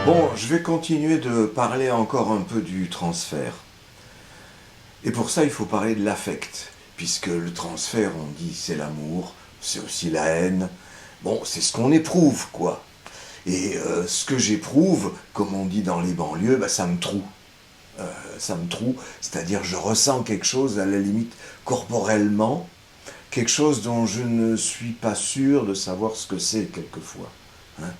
Bon, je vais continuer de parler encore un peu du transfert. Et pour ça, il faut parler de l'affect. Puisque le transfert, on dit c'est l'amour, c'est aussi la haine. Bon, c'est ce qu'on éprouve, quoi. Et ce que j'éprouve, comme on dit dans les banlieues, ça me troue. Ça me troue, c'est-à-dire je ressens quelque chose, à la limite corporellement, quelque chose dont je ne suis pas sûr de savoir ce que c'est quelquefois. Hein.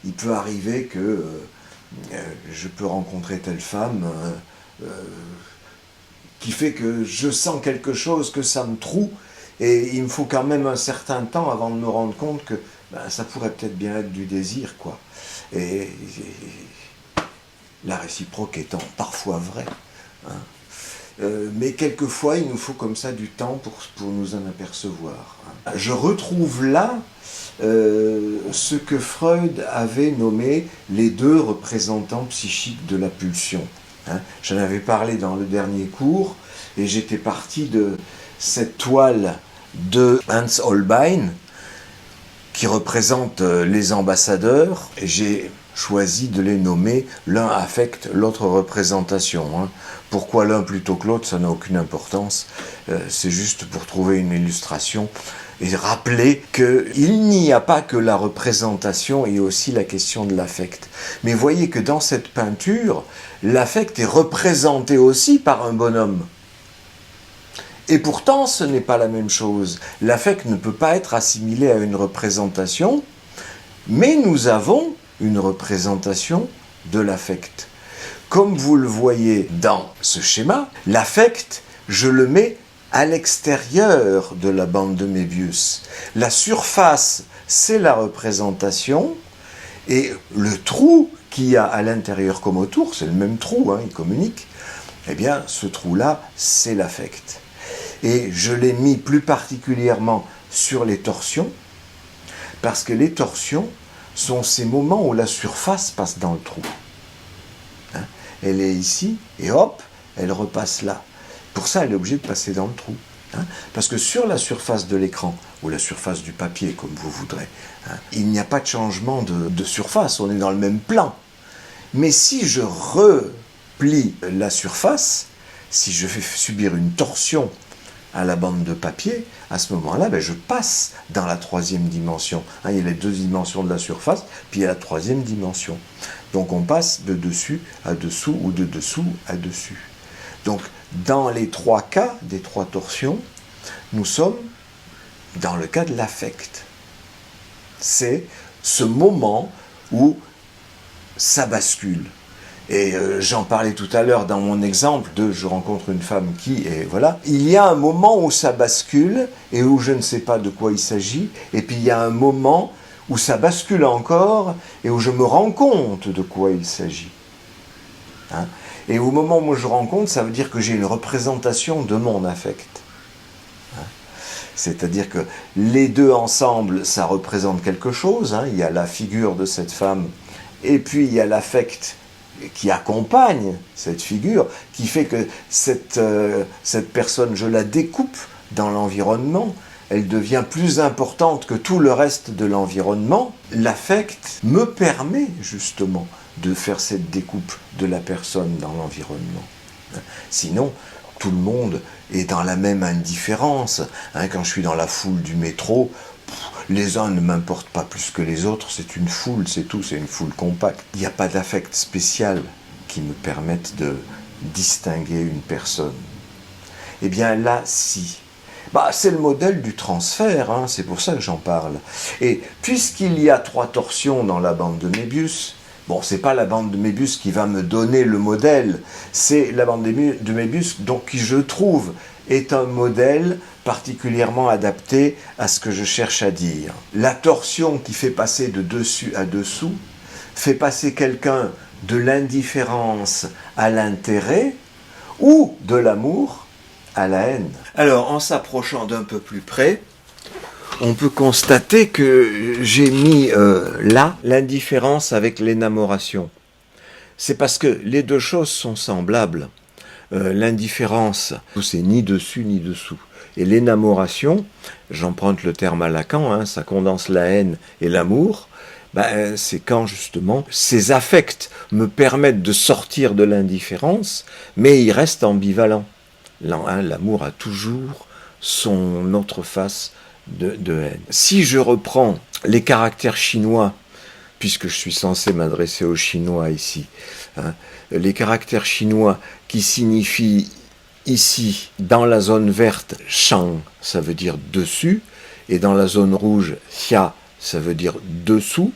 Il peut arriver que je peux rencontrer telle femme qui fait que je sens quelque chose, que ça me troue, et il me faut quand même un certain temps avant de me rendre compte que ça pourrait peut-être bien être du désir, quoi. Et la réciproque étant parfois vraie. Hein. Mais quelquefois, il nous faut comme ça du temps pour nous en apercevoir. Hein. Je retrouve là ce que Freud avait nommé les deux représentants psychiques de la pulsion. Hein. J'en avais parlé dans le dernier cours, et j'étais parti de cette toile de Hans Holbein, qui représente les ambassadeurs, et j'ai choisi de les nommer l'un affect, l'autre représentation. Hein. Pourquoi l'un plutôt que l'autre, ça n'a aucune importance, c'est juste pour trouver une illustration et rappeler qu'il n'y a pas que la représentation et aussi la question de l'affect. Mais voyez que dans cette peinture, l'affect est représenté aussi par un bonhomme. Et pourtant, ce n'est pas la même chose. L'affect ne peut pas être assimilé à une représentation, mais nous avons une représentation de l'affect. Comme vous le voyez dans ce schéma, l'affect, je le mets à l'extérieur de la bande de Mébius. La surface, c'est la représentation, et le trou qu'il y a à l'intérieur comme autour, c'est le même trou, hein, il communique, eh bien, ce trou-là, c'est l'affect. Et je l'ai mis plus particulièrement sur les torsions, parce que les torsions sont ces moments où la surface passe dans le trou. Hein, elle est ici, et hop, elle repasse là. Pour ça, elle est obligée de passer dans le trou. Hein, parce que sur la surface de l'écran, ou la surface du papier, comme vous voudrez, hein, il n'y a pas de changement de surface, on est dans le même plan. Mais si je replie la surface, si je fais subir une torsion à la bande de papier, à ce moment-là, je passe dans la troisième dimension. Hein, il y a les deux dimensions de la surface, puis il y a la troisième dimension. Donc on passe de dessus à dessous, ou de dessous à dessus. Donc, dans les trois cas des trois torsions, nous sommes dans le cas de l'affect. C'est ce moment où ça bascule. Et j'en parlais tout à l'heure dans mon exemple de je rencontre une femme qui, et voilà. Il y a un moment où ça bascule et où je ne sais pas de quoi il s'agit, et puis il y a un moment où ça bascule encore et où je me rends compte de quoi il s'agit. Hein? Et au moment où je rends compte, ça veut dire que j'ai une représentation de mon affect. Hein? C'est-à-dire que les deux ensemble, ça représente quelque chose. Hein? Il y a la figure de cette femme, et puis il y a l'affect qui accompagne cette figure, qui fait que cette personne, je la découpe dans l'environnement, elle devient plus importante que tout le reste de l'environnement. L'affect me permet justement de faire cette découpe de la personne dans l'environnement. Sinon, tout le monde est dans la même indifférence. Hein, quand je suis dans la foule du métro, les uns ne m'importent pas plus que les autres, c'est une foule, c'est tout, c'est une foule compacte. Il n'y a pas d'affect spécial qui me permette de distinguer une personne. Eh bien là, si. C'est le modèle du transfert, hein, c'est pour ça que j'en parle. Et puisqu'il y a trois torsions dans la bande de Mébius, c'est pas la bande de Mébius qui va me donner le modèle, c'est la bande de Mébius donc, qui, je trouve, est un modèle particulièrement adapté à ce que je cherche à dire. La torsion qui fait passer de dessus à dessous fait passer quelqu'un de l'indifférence à l'intérêt ou de l'amour à la haine. Alors, en s'approchant d'un peu plus près, on peut constater que j'ai mis là l'indifférence avec l'énamoration. C'est parce que les deux choses sont semblables. L'indifférence, c'est ni dessus ni dessous. Et l'énamoration, j'emprunte le terme à Lacan, hein, ça condense la haine et l'amour, c'est quand justement ces affects me permettent de sortir de l'indifférence, mais ils restent ambivalents. L'amour a toujours son autre face de haine. Si je reprends les caractères chinois, puisque je suis censé m'adresser aux Chinois ici, les caractères chinois qui signifient ici, dans la zone verte, shang, ça veut dire dessus, et dans la zone rouge, xia, ça veut dire dessous,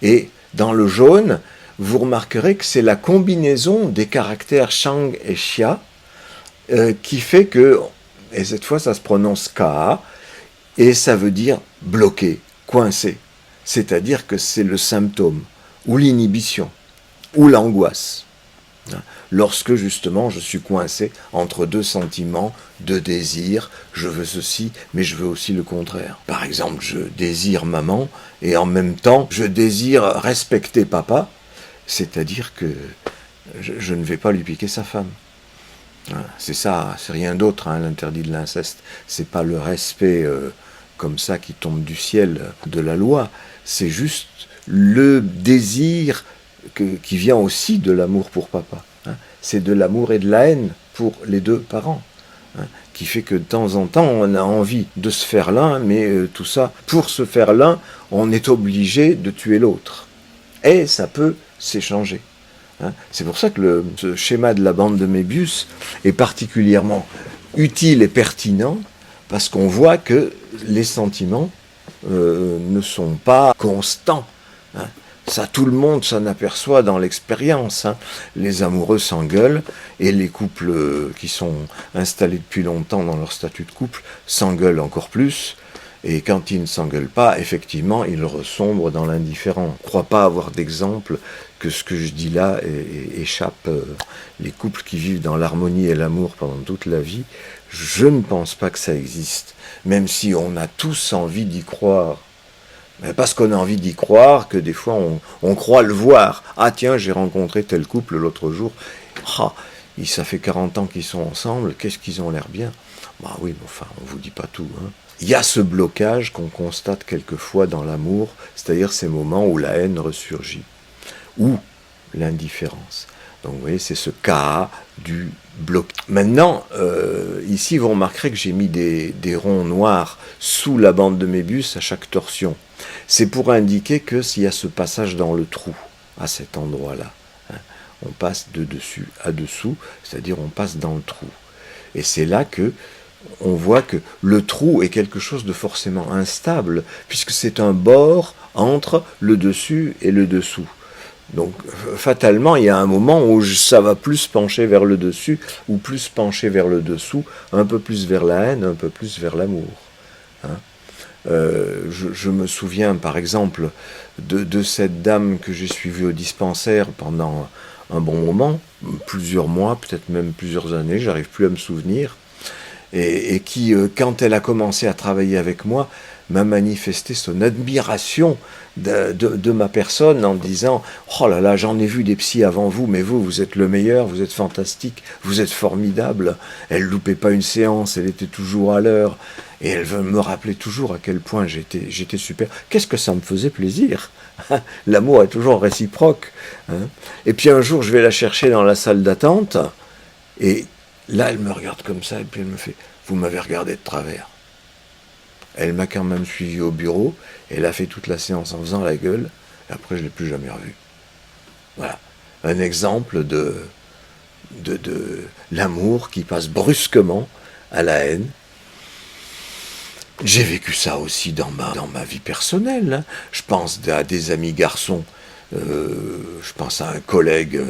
et dans le jaune, vous remarquerez que c'est la combinaison des caractères shang et xia qui fait que, et cette fois ça se prononce ka, et ça veut dire bloqué, coincé, c'est-à-dire que c'est le symptôme, ou l'inhibition, ou l'angoisse. Lorsque justement je suis coincé entre deux sentiments, deux désirs, je veux ceci, mais je veux aussi le contraire. Par exemple, je désire maman, et en même temps, je désire respecter papa, c'est-à-dire que je ne vais pas lui piquer sa femme. C'est ça, c'est rien d'autre, l'interdit de l'inceste. C'est pas le respect comme ça qui tombe du ciel de la loi, c'est juste le désir qui vient aussi de l'amour pour papa. C'est de l'amour et de la haine pour les deux parents, qui fait que de temps en temps on a envie de se faire l'un, mais tout ça, pour se faire l'un, on est obligé de tuer l'autre. Et ça peut s'échanger. C'est pour ça que ce schéma de la bande de Mébius est particulièrement utile et pertinent, parce qu'on voit que les sentiments ne sont pas constants. Ça, tout le monde s'en aperçoit dans l'expérience. Les amoureux s'engueulent, et les couples qui sont installés depuis longtemps dans leur statut de couple s'engueulent encore plus. Et quand ils ne s'engueulent pas, effectivement, ils ressombrent dans l'indifférent. On ne croit pas avoir d'exemple que ce que je dis là échappe. Les couples qui vivent dans l'harmonie et l'amour pendant toute la vie, je ne pense pas que ça existe. Même si on a tous envie d'y croire. Mais parce qu'on a envie d'y croire que des fois on croit le voir. Ah tiens, j'ai rencontré tel couple l'autre jour. Ça fait 40 ans qu'ils sont ensemble, qu'est-ce qu'ils ont l'air bien. Bah oui, mais enfin, on vous dit pas tout. Il y a ce blocage qu'on constate quelquefois dans l'amour, c'est-à-dire ces moments où la haine ressurgit, ou l'indifférence. Donc vous voyez, c'est ce cas du bloc. Maintenant, ici, vous remarquerez que j'ai mis des ronds noirs sous la bande de Mébius à chaque torsion. C'est pour indiquer que s'il y a ce passage dans le trou, à cet endroit-là, on passe de dessus à dessous, c'est-à-dire on passe dans le trou. Et c'est là que on voit que le trou est quelque chose de forcément instable, puisque c'est un bord entre le dessus et le dessous. Donc, fatalement, il y a un moment où ça va plus pencher vers le dessus, ou plus pencher vers le dessous, un peu plus vers la haine, un peu plus vers l'amour. Je me souviens, par exemple, de cette dame que j'ai suivie au dispensaire pendant un bon moment, plusieurs mois, peut-être même plusieurs années, j'arrive plus à me souvenir, et qui, quand elle a commencé à travailler avec moi, m'a manifesté son admiration de ma personne en disant « Oh là là, j'en ai vu des psys avant vous, mais vous êtes le meilleur, vous êtes fantastique, vous êtes formidable. » Elle loupait pas une séance, elle était toujours à l'heure, et elle me rappelait toujours à quel point j'étais super. Qu'est-ce que ça me faisait plaisir. L'amour est toujours réciproque. Et puis un jour, je vais la chercher dans la salle d'attente, et là, elle me regarde comme ça, et puis elle me fait « Vous m'avez regardé de travers. » Elle m'a quand même suivi au bureau, et elle a fait toute la séance en faisant la gueule, et après je ne l'ai plus jamais revue. Voilà, un exemple de l'amour qui passe brusquement à la haine. J'ai vécu ça aussi dans ma vie personnelle. Je pense à des amis garçons, je pense à un collègue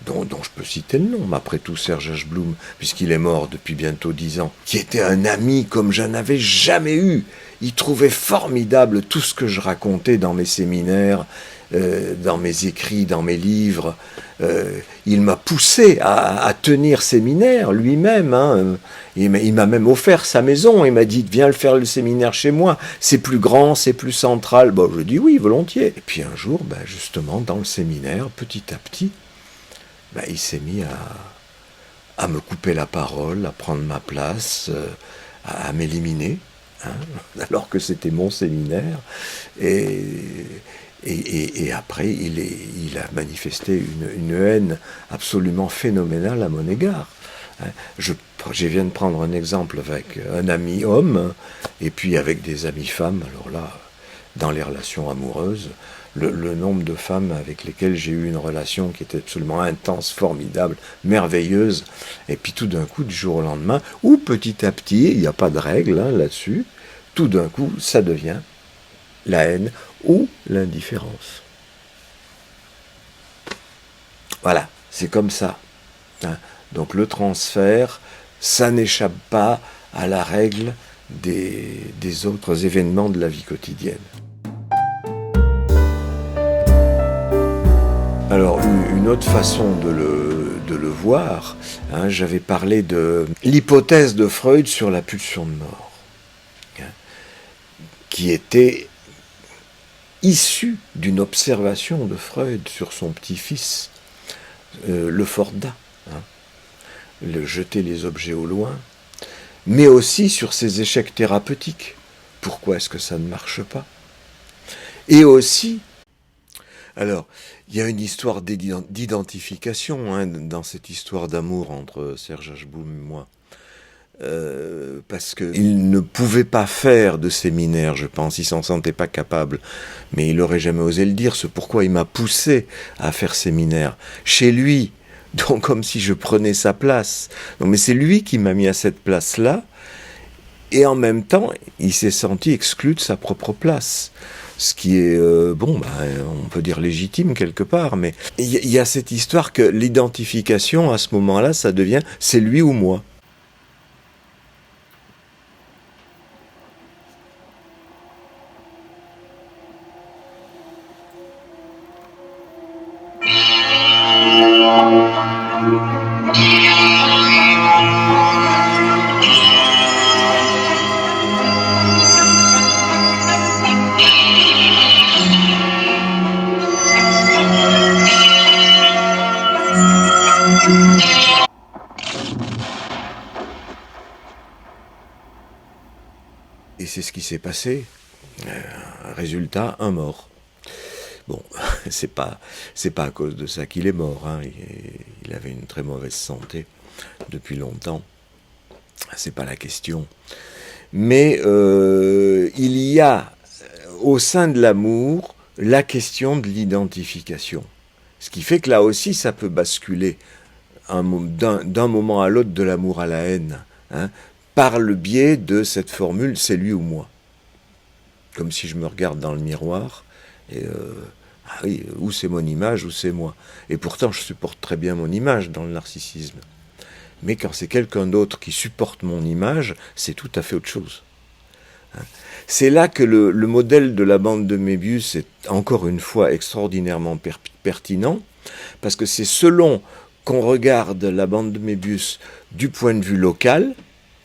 dont je peux citer le nom, après tout Serge H. Blum, puisqu'il est mort depuis bientôt 10 ans, qui était un ami comme je n'avais jamais eu. Il trouvait formidable tout ce que je racontais dans mes séminaires, dans mes écrits, dans mes livres. Il m'a poussé à tenir séminaire lui-même. Il m'a même offert sa maison. Il m'a dit « Viens le faire le séminaire chez moi. C'est plus grand, c'est plus central. » Bon, je dis « Oui, volontiers. » Et puis un jour, justement, dans le séminaire, petit à petit, il s'est mis à me couper la parole, à prendre ma place, à m'éliminer, alors que c'était mon séminaire. Et Et après, il a manifesté une haine absolument phénoménale à mon égard. Je viens de prendre un exemple avec un ami homme, et puis avec des amis femmes. Alors là, dans les relations amoureuses, le nombre de femmes avec lesquelles j'ai eu une relation qui était absolument intense, formidable, merveilleuse, et puis tout d'un coup, du jour au lendemain, ou petit à petit, il n'y a pas de règle là-dessus, tout d'un coup, ça devient la haine ou l'indifférence. Voilà, c'est comme ça. Donc le transfert, ça n'échappe pas à la règle des autres événements de la vie quotidienne. Alors, une autre façon de le voir, j'avais parlé de l'hypothèse de Freud sur la pulsion de mort, qui était issue d'une observation de Freud sur son petit-fils, le Fordat, le jeter les objets au loin, mais aussi sur ses échecs thérapeutiques. Pourquoi est-ce que ça ne marche pas? Et aussi, alors, il y a une histoire d'identification dans cette histoire d'amour entre Serge Hachboum et moi. Parce qu'il ne pouvait pas faire de séminaire, je pense, il s'en sentait pas capable, mais il n'aurait jamais osé le dire, c'est pourquoi il m'a poussé à faire séminaire, chez lui, donc comme si je prenais sa place. Non, mais c'est lui qui m'a mis à cette place-là, et en même temps, il s'est senti exclu de sa propre place. Ce qui est, on peut dire légitime quelque part, mais il y a cette histoire que l'identification, à ce moment-là, ça devient « c'est lui ou moi ». Et c'est ce qui s'est passé. Résultat, un mort. Bon, c'est pas à cause de ça qu'il est mort. Il avait une très mauvaise santé depuis longtemps. C'est pas la question. Mais il y a au sein de l'amour la question de l'identification. Ce qui fait que là aussi, ça peut basculer d'un moment à l'autre de l'amour à la haine, par le biais de cette formule « c'est lui ou moi ». Comme si je me regarde dans le miroir, et ou c'est mon image, ou c'est moi. Et pourtant, je supporte très bien mon image dans le narcissisme. Mais quand c'est quelqu'un d'autre qui supporte mon image, c'est tout à fait autre chose. C'est là que le modèle de la bande de Mébius est encore une fois extraordinairement pertinent, parce que c'est selon qu'on regarde la bande de Mébius du point de vue local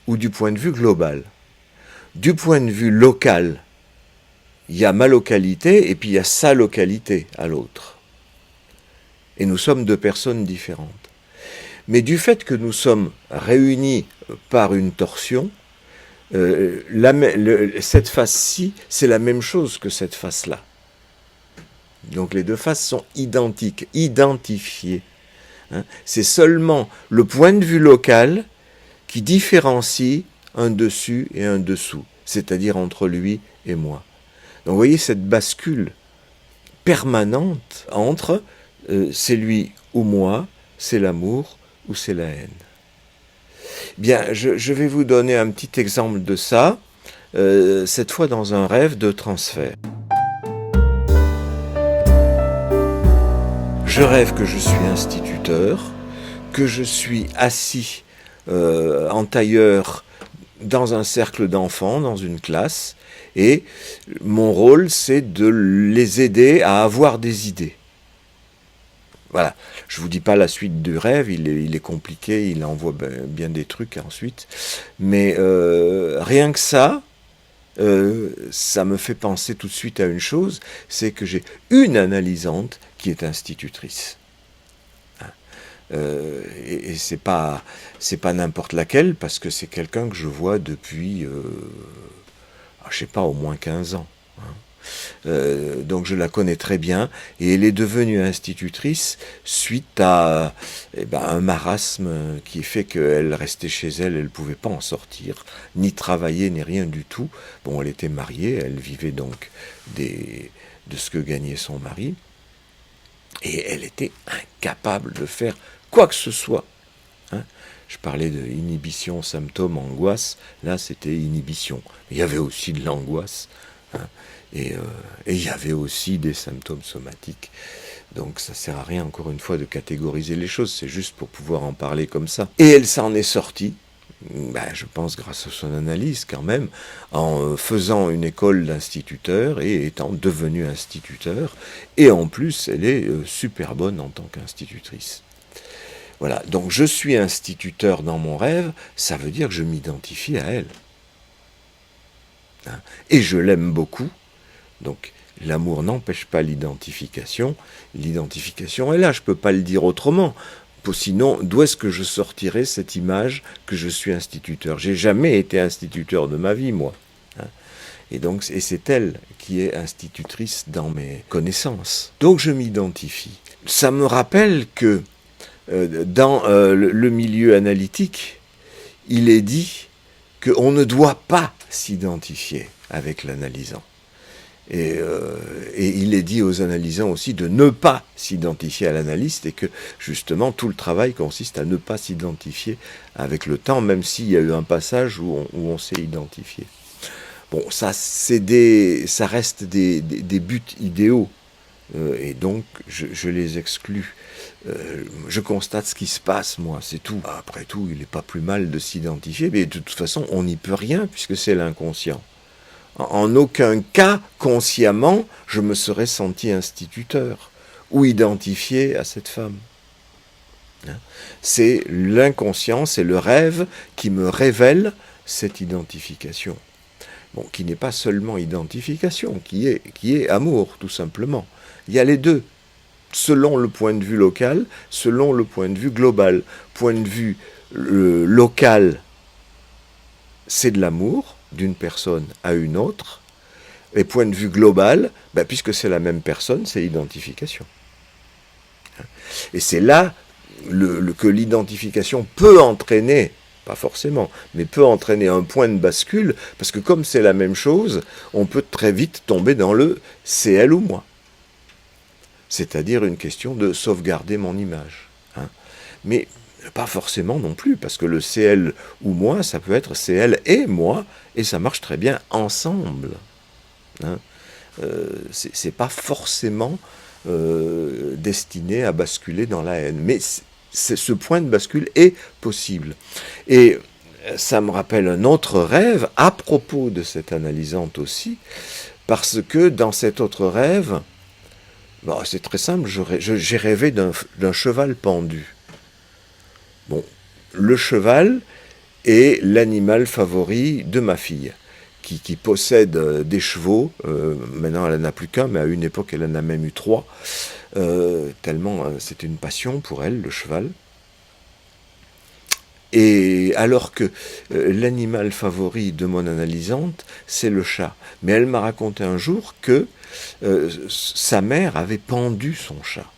ou du point de vue global. Du point de vue local, il y a ma localité et puis il y a sa localité à l'autre. Et nous sommes deux personnes différentes. Mais du fait que nous sommes réunis par une torsion, cette face-ci, c'est la même chose que cette face-là. Donc les deux faces sont identiques, identifiées. C'est seulement le point de vue local qui différencie un dessus et un dessous, c'est-à-dire entre lui et moi. Donc vous voyez cette bascule permanente entre c'est lui ou moi, c'est l'amour ou c'est la haine. Bien, je vais vous donner un petit exemple de ça, cette fois dans un rêve de transfert. Je rêve que je suis instituteur, que je suis assis en tailleur dans un cercle d'enfants, dans une classe, et mon rôle, c'est de les aider à avoir des idées. Voilà, je vous dis pas la suite du rêve, il est compliqué, il envoie bien des trucs ensuite, mais rien que ça me fait penser tout de suite à une chose, c'est que j'ai une analysante qui est institutrice. Et c'est pas n'importe laquelle, parce que c'est quelqu'un que je vois depuis, je sais pas, au moins 15 ans. donc je la connais très bien, et elle est devenue institutrice suite à un marasme qui fait qu'elle restait chez elle, elle ne pouvait pas en sortir, ni travailler, ni rien du tout. Bon, elle était mariée, elle vivait donc de ce que gagnait son mari, et elle était incapable de faire quoi que ce soit. Hein. Je parlais de inhibition, symptômes, angoisse. Là, c'était inhibition. Il y avait aussi de l'angoisse. Hein, et il y avait aussi des symptômes somatiques. Donc ça sert à rien, encore une fois, de catégoriser les choses. C'est juste pour pouvoir en parler comme ça. Et elle s'en est sortie. Je pense grâce à son analyse quand même, en faisant une école d'instituteur et étant devenue instituteur. Et en plus, elle est super bonne en tant qu'institutrice. Voilà, donc je suis instituteur dans mon rêve, ça veut dire que je m'identifie à elle. Hein, et je l'aime beaucoup, donc l'amour n'empêche pas l'identification. L'identification est là, je ne peux pas le dire autrement. Sinon, d'où est-ce que je sortirais cette image que je suis instituteur? J'ai jamais été instituteur de ma vie, moi. Hein. Et c'est elle qui est institutrice dans mes connaissances. Donc je m'identifie. Ça me rappelle que dans le milieu analytique, il est dit qu'on ne doit pas s'identifier avec l'analysant. Et il est dit aux analysants aussi de ne pas s'identifier à l'analyste et que justement tout le travail consiste à ne pas s'identifier avec le temps, même s'il y a eu un passage où on s'est identifié. Bon, ça reste des buts idéaux et donc je les exclus. Je constate ce qui se passe, moi, c'est tout. Après tout, il n'est pas plus mal de s'identifier, mais de toute façon, on n'y peut rien puisque c'est l'inconscient. En aucun cas, consciemment, je me serais senti instituteur ou identifié à cette femme. C'est l'inconscient, c'est le rêve qui me révèle cette identification. Bon, qui n'est pas seulement identification, qui est amour, tout simplement. Il y a les deux, selon le point de vue local, selon le point de vue global. Point de vue local, c'est de l'amour, d'une personne à une autre, et point de vue global, puisque c'est la même personne, c'est l'identification. Et c'est là que l'identification peut entraîner, pas forcément, mais peut entraîner un point de bascule, parce que comme c'est la même chose, on peut très vite tomber dans le « c'est elle ou moi ». C'est-à-dire une question de sauvegarder mon image. Hein. Mais pas forcément non plus, parce que le c'est elle ou moi, ça peut être c'est elle et moi, et ça marche très bien ensemble. Hein. C'est pas forcément destiné à basculer dans la haine, mais ce point de bascule est possible. Et ça me rappelle un autre rêve à propos de cette analysante aussi, parce que dans cet autre rêve, c'est très simple, j'ai rêvé d'un cheval pendu. Bon, le cheval est l'animal favori de ma fille, qui possède des chevaux. Maintenant, elle n'en a plus qu'un, mais à une époque, elle en a même eu 3. Tellement c'était une passion pour elle, le cheval. Et alors que l'animal favori de mon analysante, c'est le chat. Mais elle m'a raconté un jour que sa mère avait pendu son chat.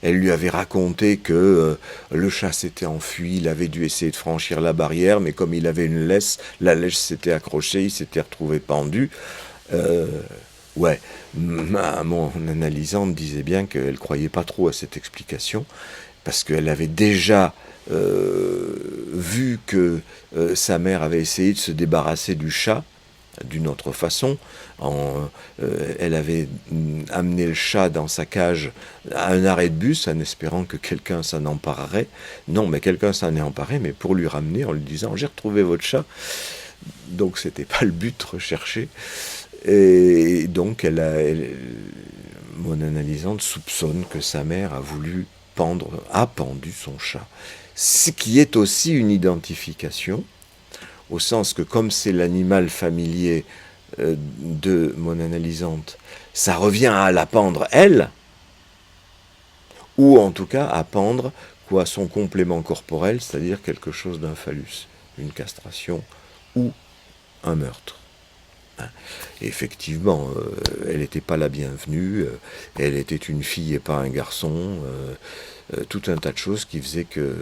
Elle lui avait raconté que le chat s'était enfui, il avait dû essayer de franchir la barrière, mais comme il avait une laisse, la laisse s'était accrochée, il s'était retrouvé pendu. Mon analysante disait bien qu'elle ne croyait pas trop à cette explication, parce qu'elle avait déjà vu que sa mère avait essayé de se débarrasser du chat d'une autre façon. Elle avait amené le chat dans sa cage à un arrêt de bus en espérant que quelqu'un s'en emparerait. Non, mais quelqu'un s'en est emparé, mais pour lui ramener en lui disant « j'ai retrouvé votre chat ». Donc c'était pas le but recherché. Et donc mon analysante soupçonne que sa mère a pendu son chat. Ce qui est aussi une identification, au sens que comme c'est l'animal familier de mon analysante, ça revient à la pendre elle, ou en tout cas à pendre son complément corporel, c'est-à-dire quelque chose d'un phallus, une castration ou un meurtre. Et effectivement, elle n'était pas la bienvenue, elle était une fille et pas un garçon, tout un tas de choses qui faisaient que,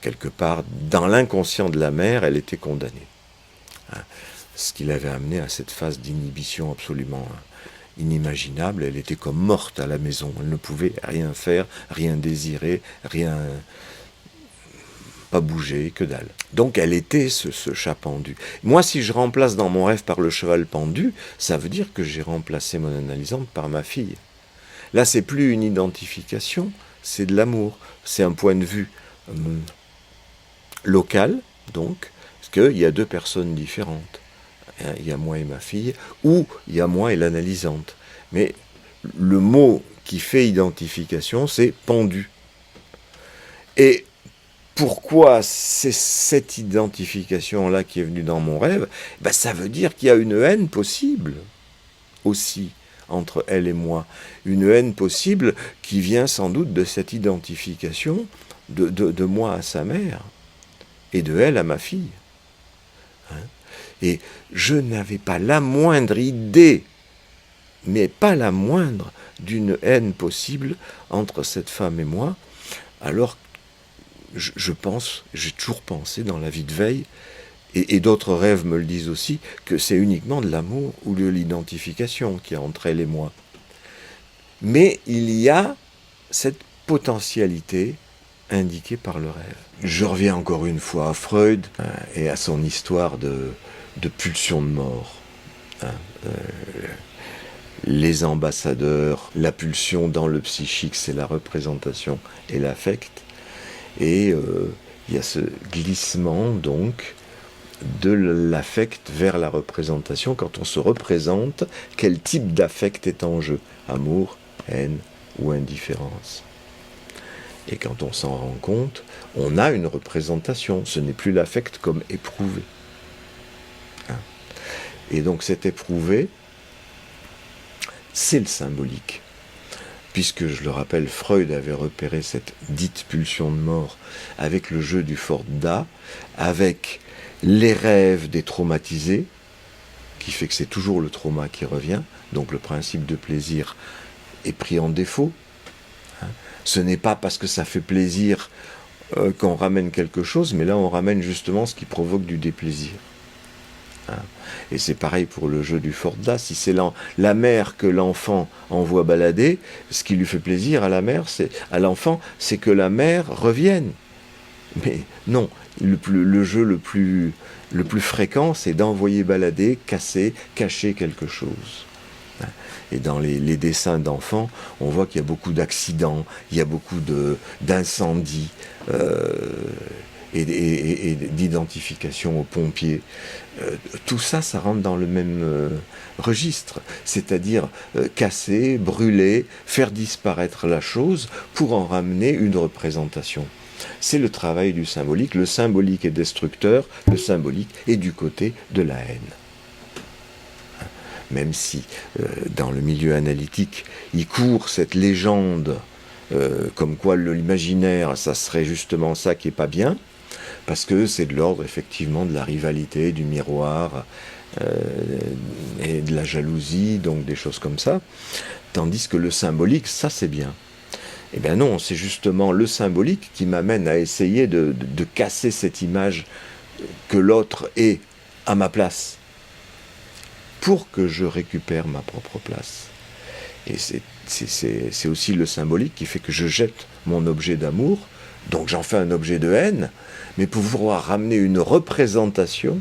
quelque part, dans l'inconscient de la mère, elle était condamnée. Ce qui l'avait amené à cette phase d'inhibition absolument inimaginable. Elle était comme morte à la maison, elle ne pouvait rien faire, rien désirer, rien... pas bouger, que dalle. Donc elle était ce chat pendu. Moi, si je remplace dans mon rêve par le cheval pendu, ça veut dire que j'ai remplacé mon analysante par ma fille. Là, c'est plus une identification, c'est de l'amour. C'est un point de vue local, donc, parce qu'il y a deux personnes différentes. Il y a moi et ma fille, ou il y a moi et l'analysante. Mais le mot qui fait identification, c'est pendu. Et pourquoi c'est cette identification-là qui est venue dans mon rêve? Ben, ça veut dire qu'il y a une haine possible aussi entre elle et moi. Une haine possible qui vient sans doute de cette identification de moi à sa mère et de elle à ma fille. Et je n'avais pas la moindre idée, mais pas la moindre, d'une haine possible entre cette femme et moi, alors je pense, j'ai toujours pensé dans la vie de veille, et d'autres rêves me le disent aussi, que c'est uniquement de l'amour ou de l'identification qu'il y a entre elle et moi. Mais il y a cette potentialité indiquée par le rêve. Je reviens encore une fois à Freud et à son histoire de pulsion de mort. Les ambassadeurs, la pulsion dans le psychique, c'est la représentation et l'affect. Et il y a ce glissement, donc, de l'affect vers la représentation. Quand on se représente, quel type d'affect est en jeu? Amour, haine ou indifférence? Et quand on s'en rend compte, on a une représentation. Ce n'est plus l'affect comme éprouvé. Et donc cet éprouvé, c'est le symbolique. Puisque, je le rappelle, Freud avait repéré cette dite pulsion de mort avec le jeu du Ford-Da, avec les rêves des traumatisés, qui fait que c'est toujours le trauma qui revient, donc le principe de plaisir est pris en défaut. Ce n'est pas parce que ça fait plaisir qu'on ramène quelque chose, mais là on ramène justement ce qui provoque du déplaisir. Et c'est pareil pour le jeu du Ford-Da. Si c'est la mère que l'enfant envoie balader, ce qui lui fait plaisir à la mère, à l'enfant, c'est que la mère revienne. Mais non, le jeu le plus fréquent, c'est d'envoyer balader, casser, cacher quelque chose. Et dans les dessins d'enfants, on voit qu'il y a beaucoup d'accidents, il y a beaucoup d'incendies, et d'identification aux pompiers. Tout ça, ça rentre dans le même registre, c'est-à-dire casser, brûler, faire disparaître la chose pour en ramener une représentation. C'est le travail du symbolique. Le symbolique est destructeur, le symbolique est du côté de la haine. Même si, dans le milieu analytique, il court cette légende comme quoi l'imaginaire, ça serait justement ça qui est pas bien, parce que c'est de l'ordre effectivement de la rivalité, du miroir et de la jalousie, donc des choses comme ça, tandis que le symbolique, ça c'est bien. Eh bien non, c'est justement le symbolique qui m'amène à essayer de casser cette image que l'autre est à ma place, pour que je récupère ma propre place. Et c'est aussi le symbolique qui fait que je jette mon objet d'amour, donc j'en fais un objet de haine, mais pour pouvoir ramener une représentation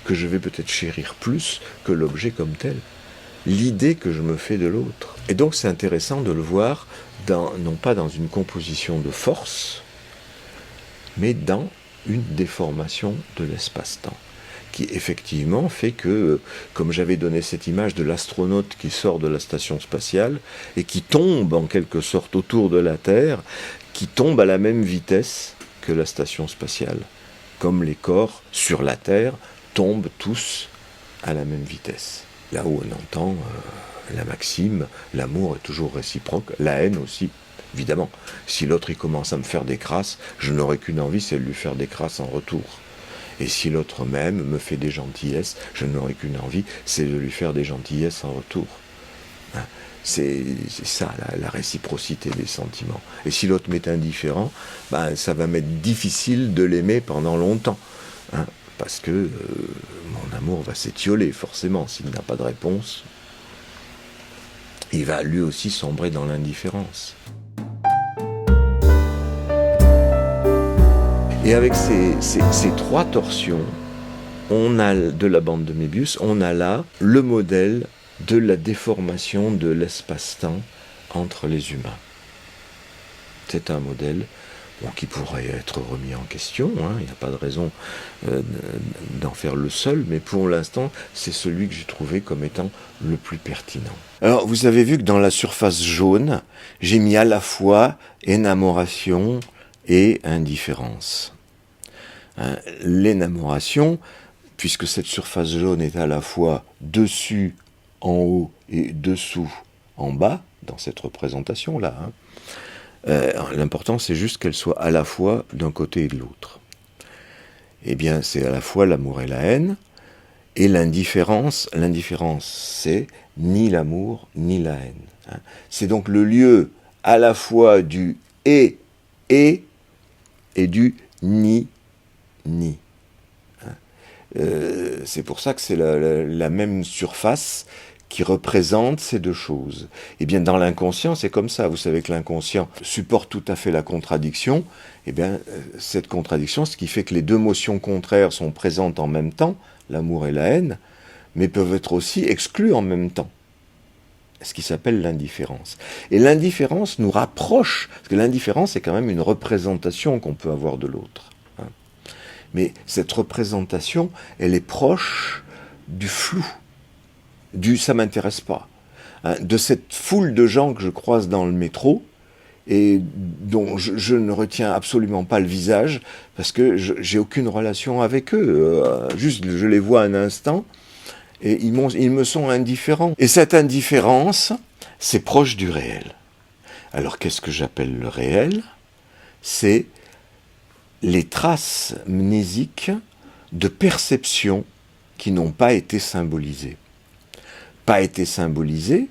que je vais peut-être chérir plus que l'objet comme tel, l'idée que je me fais de l'autre. Et donc c'est intéressant de le voir non pas dans une composition de force, mais dans une déformation de l'espace-temps, qui effectivement fait que, comme j'avais donné cette image de l'astronaute qui sort de la station spatiale et qui tombe en quelque sorte autour de la Terre, qui tombe à la même vitesse que la station spatiale, comme les corps sur la Terre tombent tous à la même vitesse. Là où on entend la maxime, l'amour est toujours réciproque, la haine aussi, évidemment. Si l'autre il commence à me faire des crasses, je n'aurai qu'une envie, c'est de lui faire des crasses en retour. Et si l'autre même me fait des gentillesses, je n'aurai qu'une envie, c'est de lui faire des gentillesses en retour. Hein. C'est ça, la réciprocité des sentiments. Et si l'autre m'est indifférent, ben, ça va m'être difficile de l'aimer pendant longtemps. Hein, parce que mon amour va s'étioler, forcément. S'il n'a pas de réponse, il va lui aussi sombrer dans l'indifférence. Et avec ces trois torsions, on a de la bande de Mébius, on a là le modèle de la déformation de l'espace-temps entre les humains. C'est un modèle qui pourrait être remis en question, hein, il n'y a pas de raison d'en faire le seul, mais pour l'instant, c'est celui que j'ai trouvé comme étant le plus pertinent. Alors, vous avez vu que dans la surface jaune, j'ai mis à la fois énamoration et indifférence. Hein, l'énamoration, puisque cette surface jaune est à la fois dessus, en haut et dessous, en bas, dans cette représentation-là, hein, l'important c'est juste qu'elle soit à la fois d'un côté et de l'autre. Eh bien, c'est à la fois l'amour et la haine, et l'indifférence, c'est ni l'amour ni la haine. Hein. C'est donc le lieu à la fois du et du ni. C'est pour ça que c'est la même surface qui représente ces deux choses. Eh bien, dans l'inconscient, c'est comme ça. Vous savez que l'inconscient supporte tout à fait la contradiction. Eh bien, cette contradiction, ce qui fait que les deux motions contraires sont présentes en même temps, l'amour et la haine, mais peuvent être aussi exclues en même temps. Ce qui s'appelle l'indifférence. Et l'indifférence nous rapproche, parce que l'indifférence, c'est quand même une représentation qu'on peut avoir de l'autre. Mais cette représentation, elle est proche du flou, du « ça m'intéresse pas », hein, de cette foule de gens que je croise dans le métro et dont je ne retiens absolument pas le visage parce que j'ai aucune relation avec eux. Juste, je les vois un instant et ils me sont indifférents. Et cette indifférence, c'est proche du réel. Alors qu'est-ce que j'appelle le réel ? C'est les traces mnésiques de perceptions qui n'ont pas été symbolisées. Pas été symbolisées,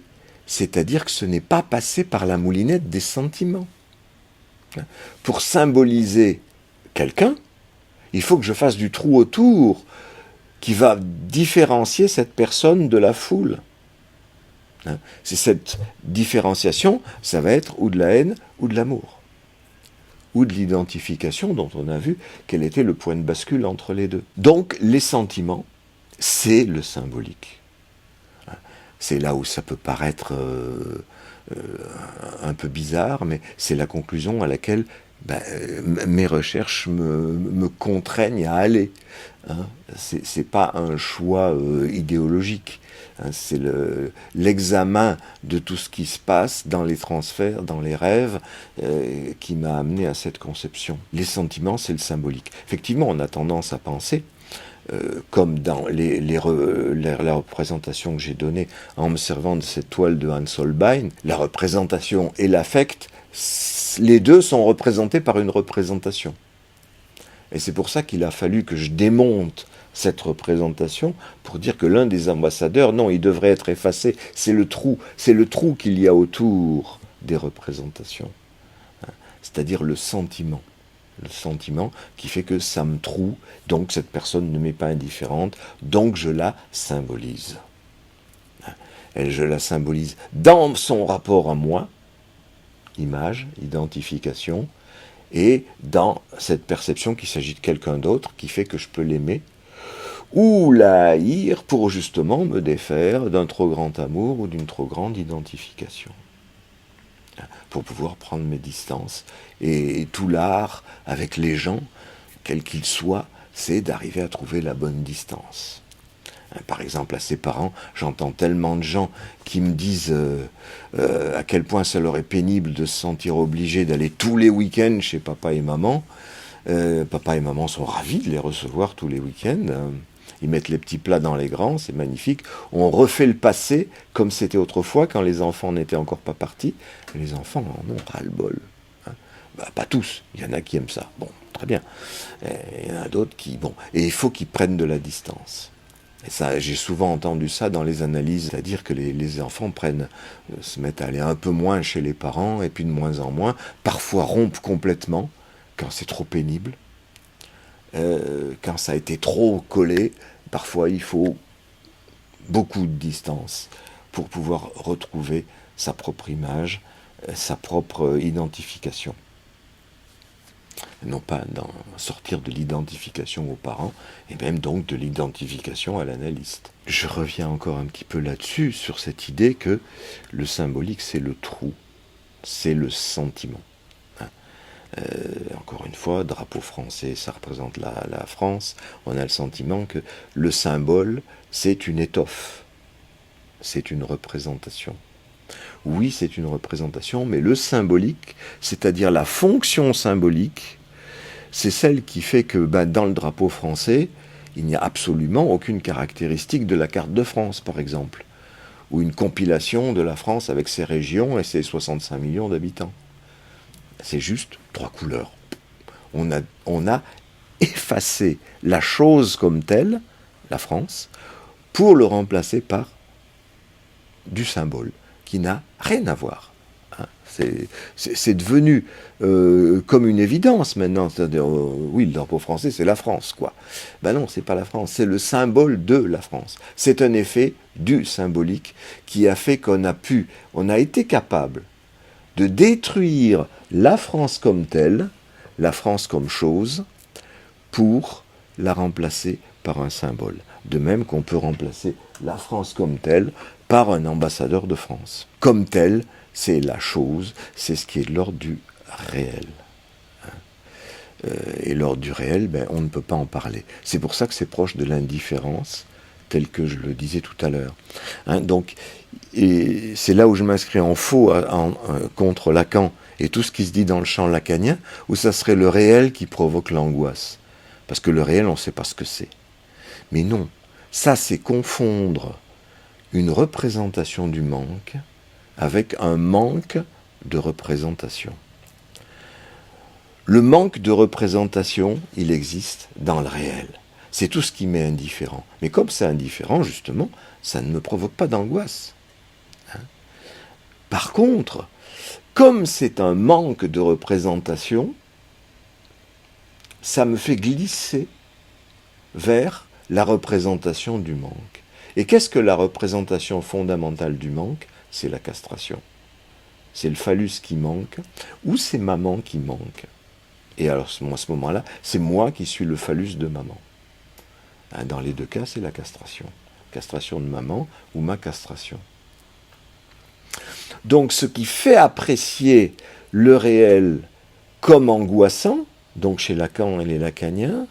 c'est-à-dire que ce n'est pas passé par la moulinette des sentiments. Pour symboliser quelqu'un, il faut que je fasse du trou autour qui va différencier cette personne de la foule. C'est cette différenciation, ça va être ou de la haine ou de l'amour. Ou de l'identification dont on a vu quel était le point de bascule entre les deux. Donc les sentiments, c'est le symbolique. C'est là où ça peut paraître un peu bizarre, mais c'est la conclusion à laquelle mes recherches me contraignent à aller. Hein. C'est pas un choix idéologique. Hein. C'est l'examen de tout ce qui se passe dans les transferts, dans les rêves, qui m'a amené à cette conception. Les sentiments, c'est le symbolique. Effectivement, on a tendance à penser, comme dans la représentation que j'ai donnée en me servant de cette toile de Hans Holbein, la représentation et l'affect, les deux sont représentés par une représentation. Et c'est pour ça qu'il a fallu que je démonte cette représentation pour dire que l'un des ambassadeurs, non, il devrait être effacé. C'est le trou qu'il y a autour des représentations. C'est-à-dire le sentiment. Le sentiment qui fait que ça me troue, donc cette personne ne m'est pas indifférente, donc je la symbolise. Je la symbolise dans son rapport à moi, image, identification, et dans cette perception qu'il s'agit de quelqu'un d'autre qui fait que je peux l'aimer, ou la haïr pour justement me défaire d'un trop grand amour ou d'une trop grande identification. Pour pouvoir prendre mes distances. Et tout l'art avec les gens, quels qu'ils soient, c'est d'arriver à trouver la bonne distance. Par exemple, à ses parents, j'entends tellement de gens qui me disent à quel point ça leur est pénible de se sentir obligés d'aller tous les week-ends chez papa et maman. Papa et maman sont ravis de les recevoir tous les week-ends. Ils mettent les petits plats dans les grands, c'est magnifique. On refait le passé comme c'était autrefois, quand les enfants n'étaient encore pas partis. Les enfants en ont ras-le-bol. Bah, pas tous, il y en a qui aiment ça. Bon, très bien. Et il y en a d'autres qui... Bon, et il faut qu'ils prennent de la distance. Et ça, j'ai souvent entendu ça dans les analyses, c'est-à-dire que les enfants se mettent à aller un peu moins chez les parents, et puis de moins en moins, parfois rompent complètement, quand c'est trop pénible, quand ça a été trop collé, parfois il faut beaucoup de distance pour pouvoir retrouver sa propre image, sa propre identification. Non pas sortir de l'identification aux parents, et même donc de l'identification à l'analyste. Je reviens encore un petit peu là-dessus, sur cette idée que le symbolique, c'est le trou, c'est le sentiment. Encore une fois, drapeau français, ça représente la France. On a le sentiment que le symbole, c'est une étoffe, c'est une représentation. Oui, c'est une représentation, mais le symbolique, c'est-à-dire la fonction symbolique, c'est celle qui fait que dans le drapeau français, il n'y a absolument aucune caractéristique de la carte de France, par exemple, ou une compilation de la France avec ses régions et ses 65 millions d'habitants. C'est juste 3 couleurs. On a effacé la chose comme telle, la France, pour le remplacer par du symbole qui n'a rien à voir. C'est devenu comme une évidence maintenant. C'est-à-dire, oui, le drapeau français, c'est la France, quoi. Ben non, c'est pas la France, c'est le symbole de la France. C'est un effet du symbolique qui a fait qu'on a été capable de détruire la France comme telle, la France comme chose, pour la remplacer par un symbole. De même qu'on peut remplacer la France comme telle par un ambassadeur de France. Comme tel, c'est la chose, c'est ce qui est de l'ordre du réel. Et l'ordre du réel, on ne peut pas en parler. C'est pour ça que c'est proche de l'indifférence, tel que je le disais tout à l'heure. Donc, et c'est là où je m'inscris en faux contre Lacan et tout ce qui se dit dans le champ lacanien, où ça serait le réel qui provoque l'angoisse. Parce que le réel, on ne sait pas ce que c'est. Mais non, ça c'est confondre une représentation du manque avec un manque de représentation. Le manque de représentation, il existe dans le réel. C'est tout ce qui m'est indifférent. Mais comme c'est indifférent, justement, ça ne me provoque pas d'angoisse. Par contre, comme c'est un manque de représentation, ça me fait glisser vers la représentation du manque. Et qu'est-ce que la représentation fondamentale du manque ? C'est la castration. C'est le phallus qui manque, ou c'est maman qui manque. Et alors, à ce moment-là, c'est moi qui suis le phallus de maman. Dans les deux cas, c'est la castration. Castration de maman ou ma castration. Donc, ce qui fait apprécier le réel comme angoissant, donc chez Lacan et les lacaniens,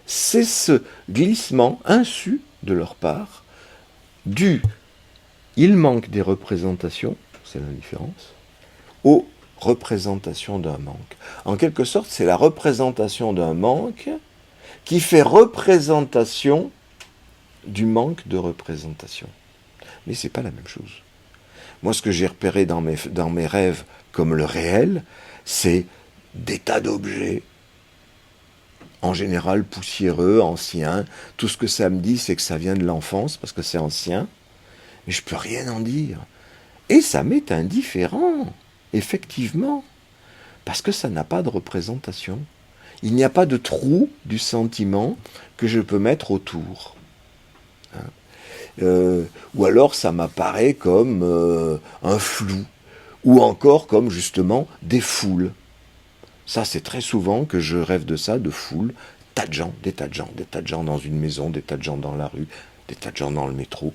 c'est ce glissement insu de leur part, il manque des représentations, c'est l'indifférence, aux représentations d'un manque. En quelque sorte, c'est la représentation d'un manque qui fait représentation du manque de représentation. Mais ce n'est pas la même chose. Moi, ce que j'ai repéré dans mes rêves comme le réel, c'est des tas d'objets, en général poussiéreux, anciens. Tout ce que ça me dit, c'est que ça vient de l'enfance, parce que c'est ancien. Mais je ne peux rien en dire. Et ça m'est indifférent, effectivement, parce que ça n'a pas de représentation. Il n'y a pas de trou du sentiment que je peux mettre autour. Ou alors ça m'apparaît comme un flou, ou encore comme justement des foules. Ça, c'est très souvent que je rêve de ça, de foules, des tas de gens dans une maison, des tas de gens dans la rue, des tas de gens dans le métro.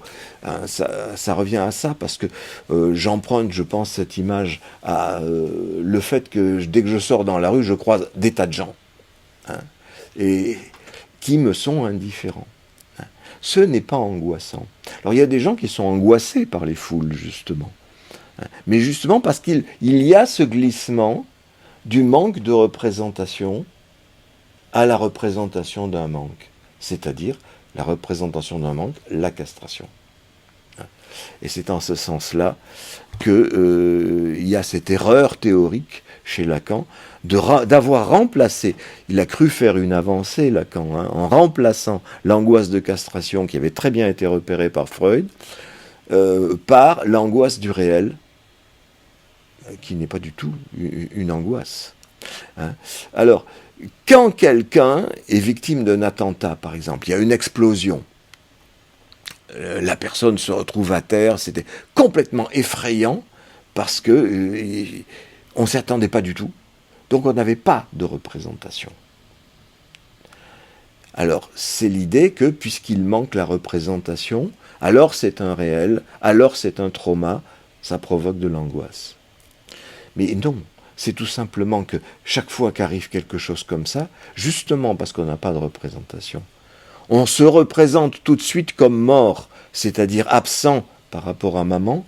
Ça revient à ça, parce que j'emprunte, je pense, cette image à le fait que dès que je sors dans la rue, je croise des tas de gens, et qui me sont indifférents. Ce n'est pas angoissant. Alors il y a des gens qui sont angoissés par les foules, justement. Mais justement parce qu'il y a ce glissement du manque de représentation à la représentation d'un manque. C'est-à-dire la représentation d'un manque, la castration. Et c'est en ce sens-là qu'il y a cette erreur théorique chez Lacan d'avoir remplacé, il a cru faire une avancée Lacan, en remplaçant l'angoisse de castration qui avait très bien été repérée par Freud, par l'angoisse du réel, qui n'est pas du tout une angoisse. Alors, quand quelqu'un est victime d'un attentat, par exemple, il y a une explosion, la personne se retrouve à terre, c'était complètement effrayant, parce que on ne s'y attendait pas du tout, donc on n'avait pas de représentation. Alors, c'est l'idée que, puisqu'il manque la représentation, alors c'est un réel, alors c'est un trauma, ça provoque de l'angoisse. Mais non, c'est tout simplement que chaque fois qu'arrive quelque chose comme ça, justement parce qu'on n'a pas de représentation, on se représente tout de suite comme mort, c'est-à-dire absent par rapport à maman,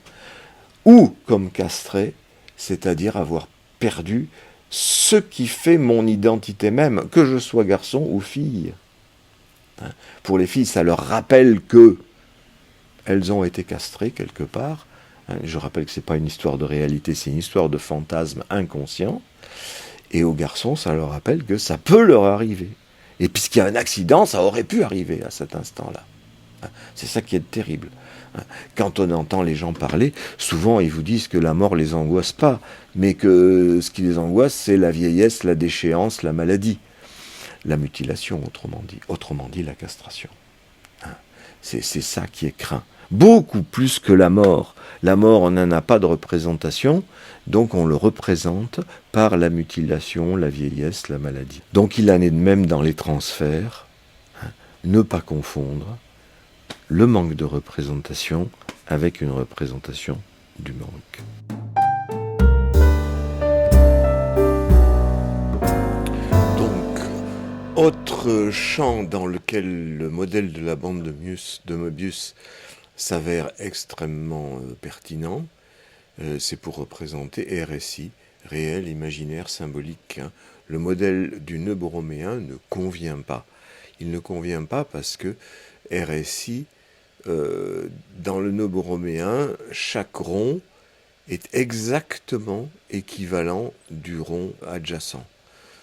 ou comme castré, c'est-à-dire avoir perdu ce qui fait mon identité même, que je sois garçon ou fille. Pour les filles, ça leur rappelle que elles ont été castrées quelque part. Je rappelle que ce n'est pas une histoire de réalité, c'est une histoire de fantasme inconscient. Et aux garçons, ça leur rappelle que ça peut leur arriver. Et puisqu'il y a un accident, ça aurait pu arriver à cet instant-là. C'est ça qui est terrible. Quand on entend les gens parler, souvent ils vous disent que la mort les angoisse pas, mais que ce qui les angoisse, c'est la vieillesse, la déchéance, la maladie. La mutilation, autrement dit la castration. C'est ça qui est craint. Beaucoup plus que la mort. La mort, on n'en a pas de représentation, donc on le représente par la mutilation, la vieillesse, la maladie. Donc il en est de même dans les transferts. Ne pas confondre le manque de représentation avec une représentation du manque. Donc, autre champ dans lequel le modèle de la bande de Möbius s'avère extrêmement pertinent, c'est pour représenter RSI, réel, imaginaire, symbolique. Le modèle du nœud borroméen ne convient pas. Il ne convient pas parce que RSI, dans le nœud borroméen, chaque rond est exactement équivalent du rond adjacent.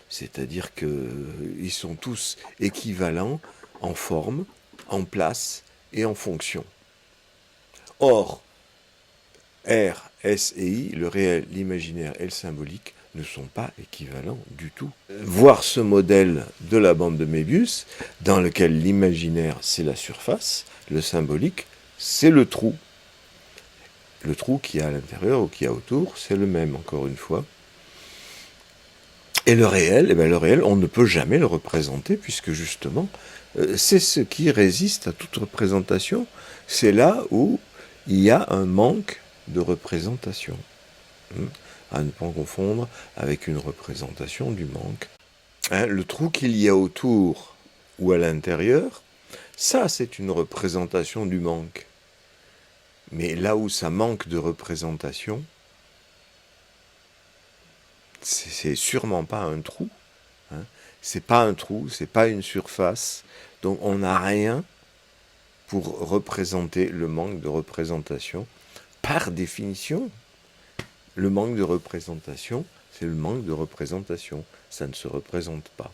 C'est-à-dire qu'ils sont tous équivalents en forme, en place et en fonction. Or, R, S et I, le réel, l'imaginaire et le symbolique, ne sont pas équivalents du tout. Voir ce modèle de la bande de Möbius, dans lequel l'imaginaire, c'est la surface, le symbolique, c'est le trou. Le trou qu'il y a à l'intérieur ou qu'il y a autour, c'est le même, encore une fois. Et le réel, le réel, on ne peut jamais le représenter, puisque justement, c'est ce qui résiste à toute représentation. C'est là où il y a un manque de représentation. À ne pas confondre avec une représentation du manque. Le trou qu'il y a autour ou à l'intérieur, ça c'est une représentation du manque. Mais là où ça manque de représentation, c'est sûrement pas un trou. C'est pas un trou, c'est pas une surface. Donc on n'a rien pour représenter le manque de représentation. Par définition, le manque de représentation, c'est le manque de représentation. Ça ne se représente pas.